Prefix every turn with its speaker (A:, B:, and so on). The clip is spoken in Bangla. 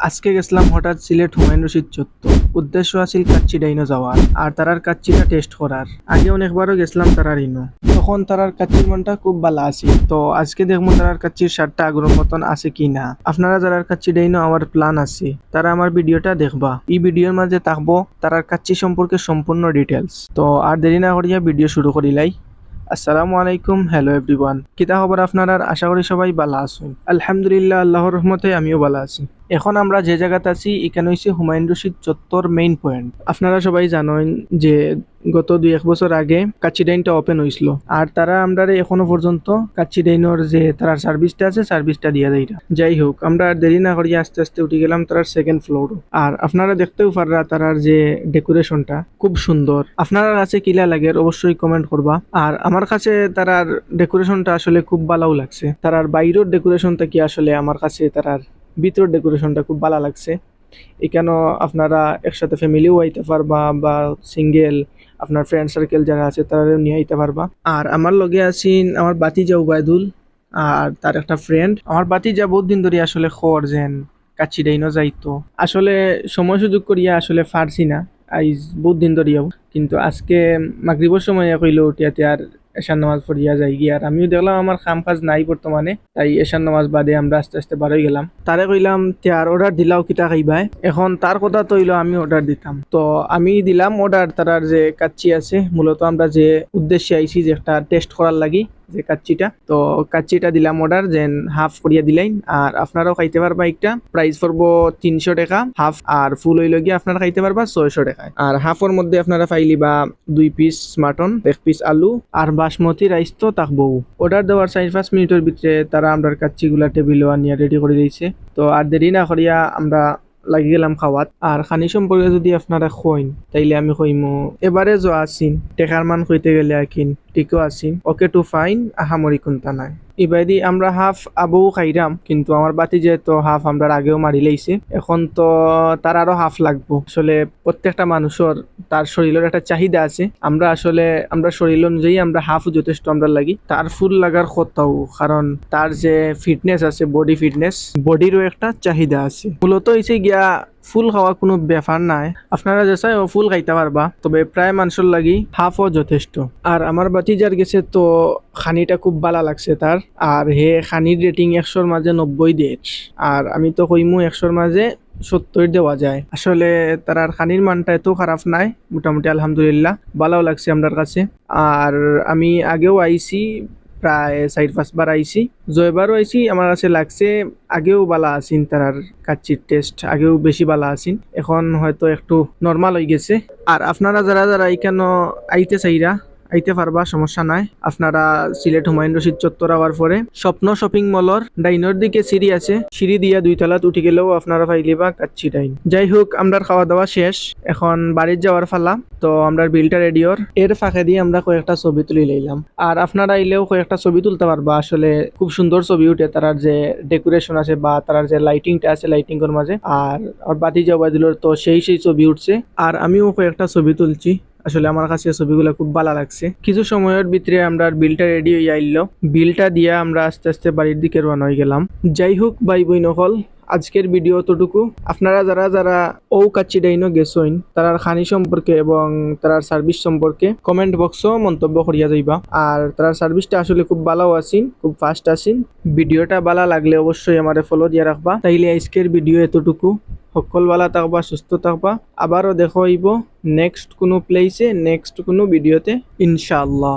A: আজকে গেছিলাম হঠাৎ সিলেট হুমায়ুন রশিদ চত্বর। উদ্দেশ্য আছিল কাচ্চি ডাইনো যাওয়ার আর তারার কাচ্চিটা টেস্ট করার। আগে অনেকবারও গেছিলাম তারার ইনো, তখন তারার কাচ্চির মনটা খুব ভালো আছে। তো আজকে দেখবো তারার কাচ্চির স্বাদটা আগ্রহ মতন আছে কি না। আপনারা যারার কাচ্চি ডাইনো আমার প্ল্যান আছে, তারা আমার ভিডিওটা দেখবা। এই ভিডিওর মাঝে থাকবো তারার কাচ্চি সম্পর্কে সম্পূর্ণ ডিটেলস। তো আর দেরি না করিয়া ভিডিও শুরু করিলাই। আসসালামু আলাইকুম, হ্যালো এভরিওয়ান। কিতা খবর আপনারা? আশা করি সবাই ভালো আছেন। আলহামদুলিল্লাহ, আল্লাহর রহমতে আমিও ভালো আছি। এখন আমরা যে জায়গাতে আছি এখানে হইছে হুমায়ুন রশিদ চত্বর মেইন পয়েন্ট। আপনারা সবাই জানেন যে গত 2-1 বছর আগে কাচ্চি ডাইনটা ওপেন হয়েছিল, আর তারা আমরা এখনো পর্যন্ত কাচ্চি ডাইনোর যে তার সার্ভিসটা আছে সার্ভিসটা দিয়া দেয়। যাই হোক, আমরা আর দেরি না করি আস্তে আস্তে উঠে গেলাম তার সেকেন্ড ফ্লোর। আর আপনারা দেখতেও পাররা তারার যে ডেকোরেশনটা খুব সুন্দর। আপনারা কাছে কিলা লাগে অবশ্যই কমেন্ট করবা। আর আমার কাছে তারার ডেকোরেশনটা আসলে খুব ভালোও লাগছে। তারার বাইরের ডেকোরেশনটা কি আসলে আমার কাছে তারার ভিতর ডেকোরেশনটা খুব ভালো লাগছে। এখানেও আপনারা একসাথে ফ্যামিলিও আইতে পারবা বা সিঙ্গেল আপনার ফ্রেন্ড সার্কেল যারা আছে তারাও নিয়ে আইতে পারবা। আর আমার লগে আছেন আমার বাতিজা উবায়দুল আর তার একটা ফ্রেন্ড। আমার বাতিজা বহুত দিন ধরে আসলে খর যেন কাচ্চি ডাইনো যাইতো, আসলে সময় সুযোগ করিয়া আসলে পারছি না। আইজ বহুত দিন ধরিয়াও, কিন্তু আজকে মাগরিবের সময় কইল উঠিয়াতে আর এশার নামাজ পড়িয়া যাই গিয়া। আর আমিও দেখলাম আমার কাম কাজ নাই বর্তমানে, তাই এশার নামাজ বাদে আমরা আস্তে আস্তে বার হয়ে গেলাম। তারে কইলাম আর অর্ডার দিলাও কিতা খাইবাই। এখন তার কথা তো হইলো আমি অর্ডার দিতাম, তো আমি দিলাম অর্ডার। তারার যে কাচ্চি আছে, মূলত আমরা যে উদ্দেশ্যে আইছি যে একটা টেস্ট করার লাগি যে কাচ্চিটা, তো কাচ্চিটা দিলাম অর্ডার যেন হাফ করিয়া দিলাইন। আর আপনারাও খাইতে পারবা। একটা প্রাইস পড়বো 300 টাকা হাফ, আর ফুল হইল গিয়ে আপনারা খাইতে পারবা 600 টাকায়। আর হাফের মধ্যে আপনারা পাইলিবা 2 পিস মাটন, 1 পিস আলু আর বাসমতি রাইস তো থাকবো। অর্ডার দেওয়ার 4-5 মিনিটের ভিতরে তারা আমরা কাচ্চিগুলা টেবিলে আনিয়া রেডি করে দিয়েছে। তো আর দেরি না করিয়া আমরা লাগি গেলাম খাওয়াত। আর খানি সম্পর্কে যদি আপনারা কইন তাইলে আমি কইমু এবারে যা আসিন টেকার মান কইতে গেলে আকিন ঠিকও আসিন, ওকে টু ফাইন, আহামরি কোনটা নাই। এবারে আমরা হাফ আবু খাইরাম, কিন্তু আমার বাতি যেহেতু হাফ আমরা আগেও মারি লাইছে, এখন তো তার আরো হাফ লাগবো। আসলে প্রত্যেকটা মানুষের তার শরীরের একটা চাহিদা আছে। আমরা আসলে আমরা শরীর অনুযায়ী আমরা হাফ যথেষ্ট আমরা লাগি, তার ফুল লাগার কথাও, কারণ তার যে ফিটনেস আছে, বডি ফিটনেস, বডিরও একটা চাহিদা আছে। মূলত হইছে গিয়া ফুল খাওয়া কোনো ব্যাপার নাই, আপনারা যে চাই ফুল খাইতে পারবা, তবে প্রায় মানুষের লাগি হাফও যথেষ্ট। আর আমার বাতিজার গেছে তো খানিটা খুব ভালো লাগছে তার, আর হে খানির রেটিং 100-র মাঝে 90 দিয়ে। আর আমি তো কইমু 100-র মাঝে 70 দেওয়া যায়। আসলে তার খানির মানটা এত খারাপ নাই, মোটামুটি আলহামদুলিল্লাহ ভালোও লাগছে আমার কাছে। আর আমি আগেও আইছি, প্রায় 4-5 বার আইছি, জয়বারও আইছি। আমার কাছে লাগছে আগেও বালা আছিন, তার কাচ্চির টেস্ট আগেও বেশি বালা আছিন, এখন হয়তো একটু নর্মাল হয়ে গেছে। আর আপনারা যারা যারা এখানে আইতে চাইরা আইতে পারবা, সমস্যা নাই। আপনারা সিলেট হুমায়ুন রশিদ চত্বর আওয়ার পরে স্বপ্ন শপিং মলর ডাইনোর দিকে সিঁড়ি আছে, সিঁড়ি দিয়া 2 তলাত উঠে গেলেও আপনারা পাইলিবা কাচ্চি ডাইন। যাই হোক, আমরা খাওয়া দাওয়া শেষ, এখন বাড়ির যাওয়ার ফালা। তো আমরা বিলটা রেডিওর এর ফাঁকে দিয়ে আমরা কয়েকটা ছবি তুলি লইলাম। আর আপনারা আইলেও কয়েকটা ছবি তুলতে পারবা। আসলে খুব সুন্দর ছবি উঠে, তার যে ডেকোরেশন আছে বা তার যে লাইটিংটা আছে লাইটিং এর মাঝে। আর বাতি যাওয়া দিলোর তো সেই ছবি উঠছে, আর আমিও কয়েকটা ছবি তুলছি। আসলে আমার কাছে ছবিগুলো খুব ভালো লাগছে। কিছু সময়ের ভিতরে আমরা বিলটা রেডি হয়ে আইলো, বিলটা দিয়ে আমরা আস্তে আস্তে বাড়ির দিকে রওনা হয়ে গেলাম। যাই হোক ভাই বই নকল, আজকের ভিডিও তটুকু। আপনারা যারা যারা ও কাচ্চি ডাইনো গেছইন তারার খানি সম্পর্কে এবং তার সার্ভিস সম্পর্কে কমেন্ট বক্সও মন্তব্য করিয়া যাইবা। আর তার সার্ভিসটা আসলে খুব ভালো আছেন, খুব ফাস্ট আছেন। ভিডিওটা ভালো লাগলে অবশ্যই আমারে ফলো দিয়ে রাখবা। তাইলে আজকের ভিডিও এতটুকু। সকল ভালো থাকবা, সুস্থ থাকবা। আবারও দেখা হইব নেক্সট কোনো প্লেসে, নেক্সট কোনো ভিডিওতে, ইনশাআল্লাহ।